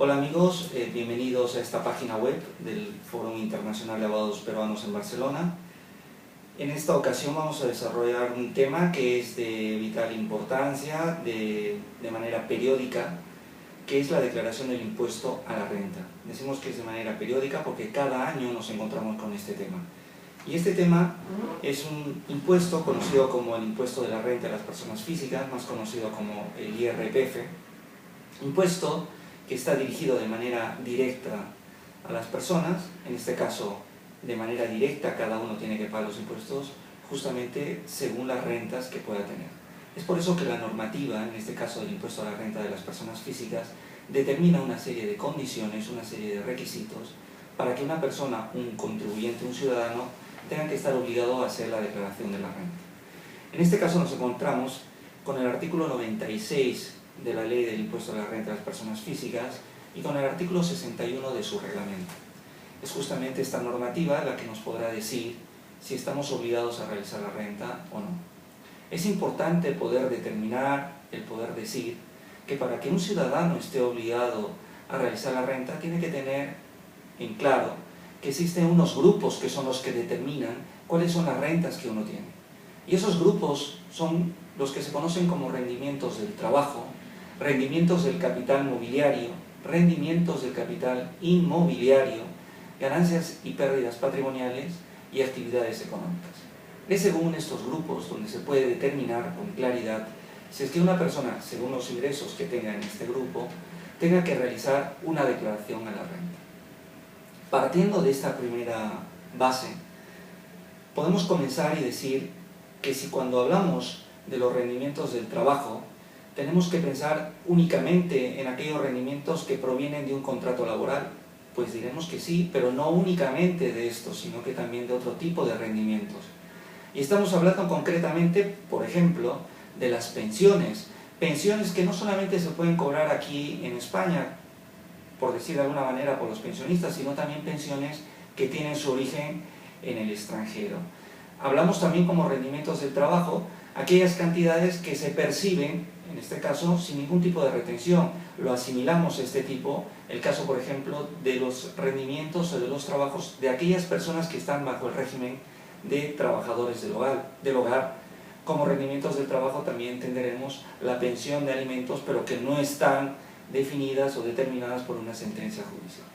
Hola amigos, bienvenidos a esta página web del Foro Internacional de Abogados Peruanos en Barcelona. En esta ocasión vamos a desarrollar un tema que es de vital importancia, de manera periódica, que es la declaración del impuesto a la renta. Decimos que es de manera periódica porque cada año nos encontramos con este tema. Y este tema es un impuesto conocido como el impuesto de la renta de las personas físicas, más conocido como el IRPF, impuesto que está dirigido de manera directa a las personas. En este caso, de manera directa, cada uno tiene que pagar los impuestos justamente según las rentas que pueda tener. Es por eso que la normativa, en este caso del impuesto a la renta de las personas físicas, determina una serie de condiciones, una serie de requisitos para que una persona, un contribuyente, un ciudadano, tenga que estar obligado a hacer la declaración de la renta. En este caso nos encontramos con el artículo 96 de la Ley del Impuesto a la Renta de las Personas Físicas y con el artículo 61 de su reglamento. Es justamente esta normativa la que nos podrá decir si estamos obligados a realizar la renta o no. Es importante poder determinar, el poder decir, que para que un ciudadano esté obligado a realizar la renta tiene que tener en claro que existen unos grupos que son los que determinan cuáles son las rentas que uno tiene. Y esos grupos son los que se conocen como rendimientos del trabajo, rendimientos del capital mobiliario, rendimientos del capital inmobiliario, ganancias y pérdidas patrimoniales y actividades económicas. Es según estos grupos donde se puede determinar con claridad si es que una persona, según los ingresos que tenga en este grupo, tenga que realizar una declaración a la renta. Partiendo de esta primera base, podemos comenzar y decir que si cuando hablamos de los rendimientos del trabajo, tenemos que pensar únicamente en aquellos rendimientos que provienen de un contrato laboral, pues diremos que sí, pero no únicamente de estos, sino que también de otro tipo de rendimientos. Y estamos hablando concretamente, por ejemplo, de las pensiones. Pensiones que no solamente se pueden cobrar aquí en España, por decir de alguna manera, por los pensionistas, sino también pensiones que tienen su origen en el extranjero. Hablamos también como rendimientos del trabajo, aquellas cantidades que se perciben, en este caso, sin ningún tipo de retención. Lo asimilamos a este tipo, el caso, por ejemplo, de los rendimientos o de los trabajos de aquellas personas que están bajo el régimen de trabajadores del hogar. Como rendimientos del trabajo también entenderemos la pensión de alimentos, pero que no están definidas o determinadas por una sentencia judicial.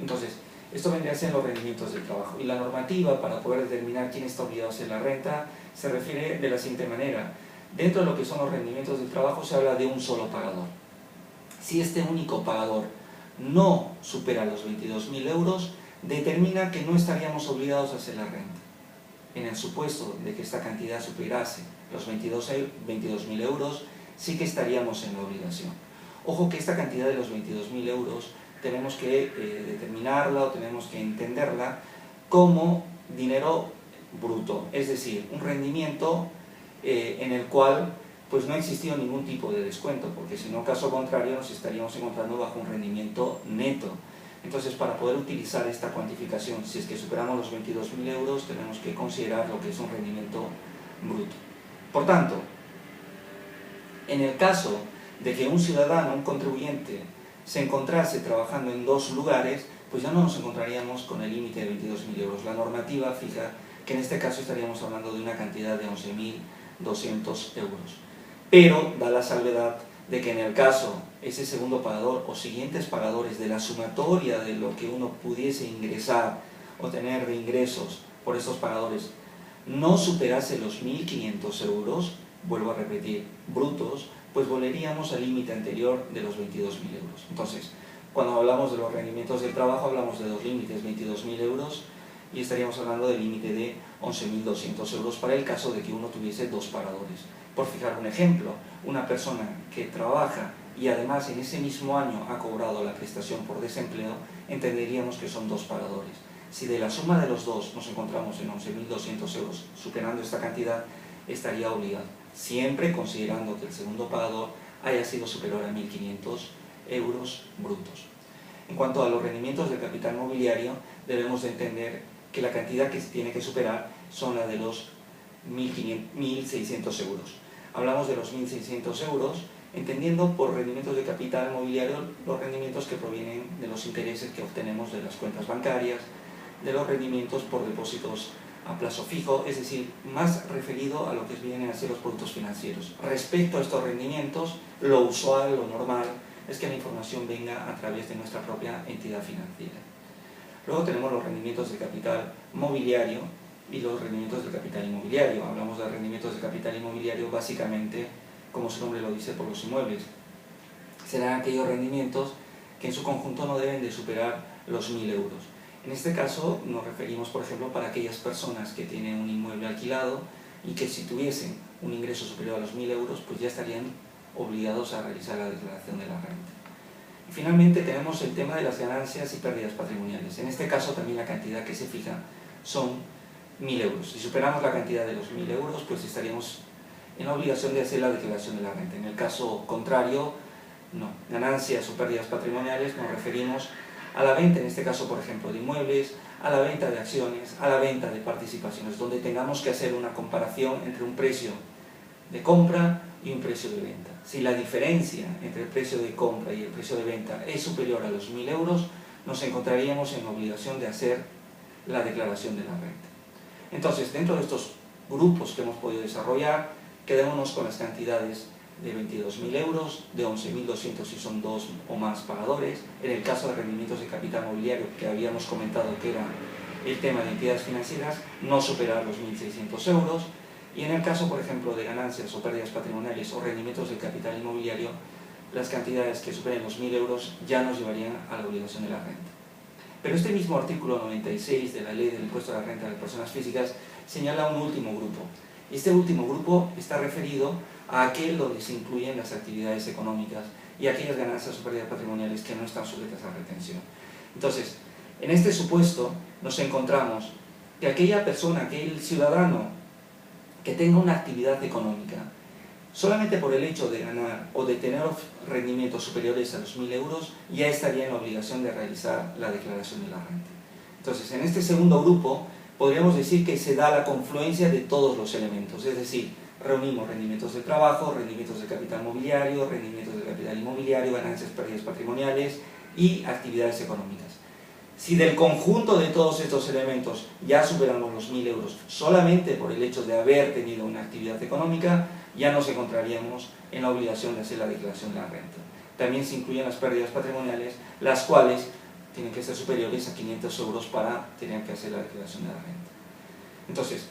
Entonces, esto vendría a ser los rendimientos del trabajo. Y la normativa para poder determinar quién está obligado a hacer la renta se refiere de la siguiente manera. Dentro de lo que son los rendimientos del trabajo se habla de un solo pagador. Si este único pagador no supera los 22.000 euros, determina que no estaríamos obligados a hacer la renta. En el supuesto de que esta cantidad superase los 22.000 euros, sí que estaríamos en la obligación. Ojo que esta cantidad de los 22.000 euros tenemos que determinarla o tenemos que entenderla como dinero bruto, es decir, un rendimiento en el cual pues no ha existido ningún tipo de descuento, porque si no, caso contrario, nos estaríamos encontrando bajo un rendimiento neto. Entonces, para poder utilizar esta cuantificación, si es que superamos los 22.000 euros, tenemos que considerar lo que es un rendimiento bruto. Por tanto, en el caso de que un ciudadano, un contribuyente, se encontrase trabajando en dos lugares, pues ya no nos encontraríamos con el límite de 22.000 euros. La normativa fija que en este caso estaríamos hablando de una cantidad de 11.200 euros. Pero da la salvedad de que en el caso ese segundo pagador o siguientes pagadores de la sumatoria de lo que uno pudiese ingresar o tener de ingresos por estos pagadores no superase los 1.500 euros, vuelvo a repetir, brutos, pues volveríamos al límite anterior de los 22.000 euros. Entonces, cuando hablamos de los rendimientos del trabajo, hablamos de dos límites, 22.000 euros, y estaríamos hablando del límite de 11.200 euros para el caso de que uno tuviese dos pagadores. Por fijar un ejemplo, una persona que trabaja y además en ese mismo año ha cobrado la prestación por desempleo, entenderíamos que son dos pagadores. Si de la suma de los dos nos encontramos en 11.200 euros, superando esta cantidad, estaría obligado, siempre considerando que el segundo pagador haya sido superior a 1.500 euros brutos. En cuanto a los rendimientos del capital mobiliario, debemos de entender que la cantidad que se tiene que superar son la de los 1.600 euros. Hablamos de los 1.600 euros entendiendo por rendimientos de capital mobiliario los rendimientos que provienen de los intereses que obtenemos de las cuentas bancarias, de los rendimientos por depósitos a plazo fijo, es decir, más referido a lo que vienen a ser los productos financieros. Respecto a estos rendimientos, lo usual, lo normal, es que la información venga a través de nuestra propia entidad financiera. Luego tenemos los rendimientos de capital mobiliario y los rendimientos de capital inmobiliario. Hablamos de rendimientos de capital inmobiliario básicamente, como su nombre lo dice, por los inmuebles. Serán aquellos rendimientos que en su conjunto no deben de superar los 1.000 euros. En este caso nos referimos, por ejemplo, para aquellas personas que tienen un inmueble alquilado y que si tuviesen un ingreso superior a los 1.000 euros, pues ya estarían obligados a realizar la declaración de la renta. Y finalmente tenemos el tema de las ganancias y pérdidas patrimoniales. En este caso también la cantidad que se fija son 1.000 euros. Si superamos la cantidad de los 1.000 euros, pues estaríamos en la obligación de hacer la declaración de la renta. En el caso contrario, no. Ganancias o pérdidas patrimoniales nos referimos a la venta, en este caso por ejemplo de inmuebles, a la venta de acciones, a la venta de participaciones, donde tengamos que hacer una comparación entre un precio de compra y un precio de venta. Si la diferencia entre el precio de compra y el precio de venta es superior a los 1.000 euros, nos encontraríamos en la obligación de hacer la declaración de la renta. Entonces, dentro de estos grupos que hemos podido desarrollar, quedémonos con las cantidades de 22.000 euros, de 11.200 si son dos o más pagadores. En el caso de rendimientos de capital mobiliario, que habíamos comentado que era el tema de entidades financieras, no superar los 1.600 euros. Y en el caso, por ejemplo, de ganancias o pérdidas patrimoniales o rendimientos de capital inmobiliario, las cantidades que superen los 1.000 euros ya nos llevarían a la obligación de la renta. Pero este mismo artículo 96 de la Ley del Impuesto a la Renta de Personas Físicas señala un último grupo. Y este último grupo está referido a aquel donde se incluyen las actividades económicas y aquellas ganancias o pérdidas patrimoniales que no están sujetas a retención. Entonces, en este supuesto nos encontramos que aquella persona, aquel ciudadano que tenga una actividad económica, solamente por el hecho de ganar o de tener rendimientos superiores a los 1.000 euros, ya estaría en la obligación de realizar la declaración de la renta. Entonces, en este segundo grupo, podríamos decir que se da la confluencia de todos los elementos, es decir, reunimos rendimientos de trabajo, rendimientos de capital mobiliario, rendimientos de capital inmobiliario, ganancias, pérdidas patrimoniales y actividades económicas. Si del conjunto de todos estos elementos ya superamos los 1.000 euros solamente por el hecho de haber tenido una actividad económica, ya nos encontraríamos en la obligación de hacer la declaración de la renta. También se incluyen las pérdidas patrimoniales, las cuales tienen que ser superiores a 500 euros para tener que hacer la declaración de la renta. Entonces,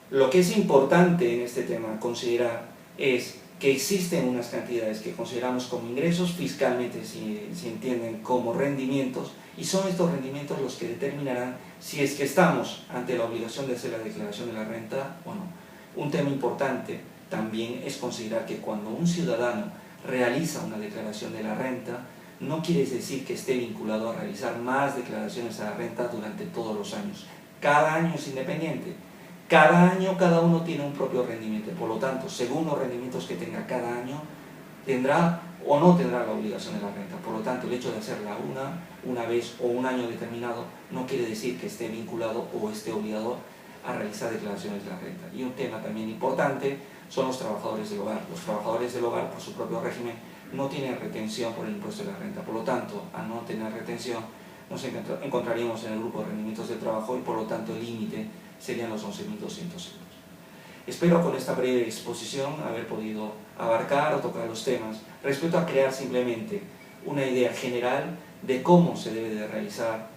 lo que es importante en este tema considerar es que existen unas cantidades que consideramos como ingresos, fiscalmente se entienden como rendimientos, y son estos rendimientos los que determinarán si es que estamos ante la obligación de hacer la declaración de la renta o no. Un tema importante también es considerar que cuando un ciudadano realiza una declaración de la renta, no quiere decir que esté vinculado a realizar más declaraciones a la renta durante todos los años. Cada año es independiente. Cada año cada uno tiene un propio rendimiento, por lo tanto, según los rendimientos que tenga cada año, tendrá o no tendrá la obligación de la renta. Por lo tanto, el hecho de hacerla una vez o un año determinado no quiere decir que esté vinculado o esté obligado a realizar declaraciones de la renta. Y un tema también importante son los trabajadores del hogar. Los trabajadores del hogar, por su propio régimen, no tienen retención por el impuesto de la renta. Por lo tanto, al no tener retención, nos encontraríamos en el grupo de rendimientos de trabajo y por lo tanto el límite serían los 11.200 euros. Espero con esta breve exposición haber podido abarcar o tocar los temas respecto a crear simplemente una idea general de cómo se debe de realizar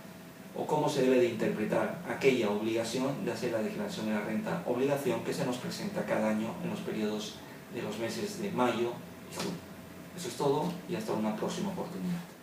o cómo se debe de interpretar aquella obligación de hacer la declaración de la renta, obligación que se nos presenta cada año en los periodos de los meses de mayo y junio. Eso es todo y hasta una próxima oportunidad.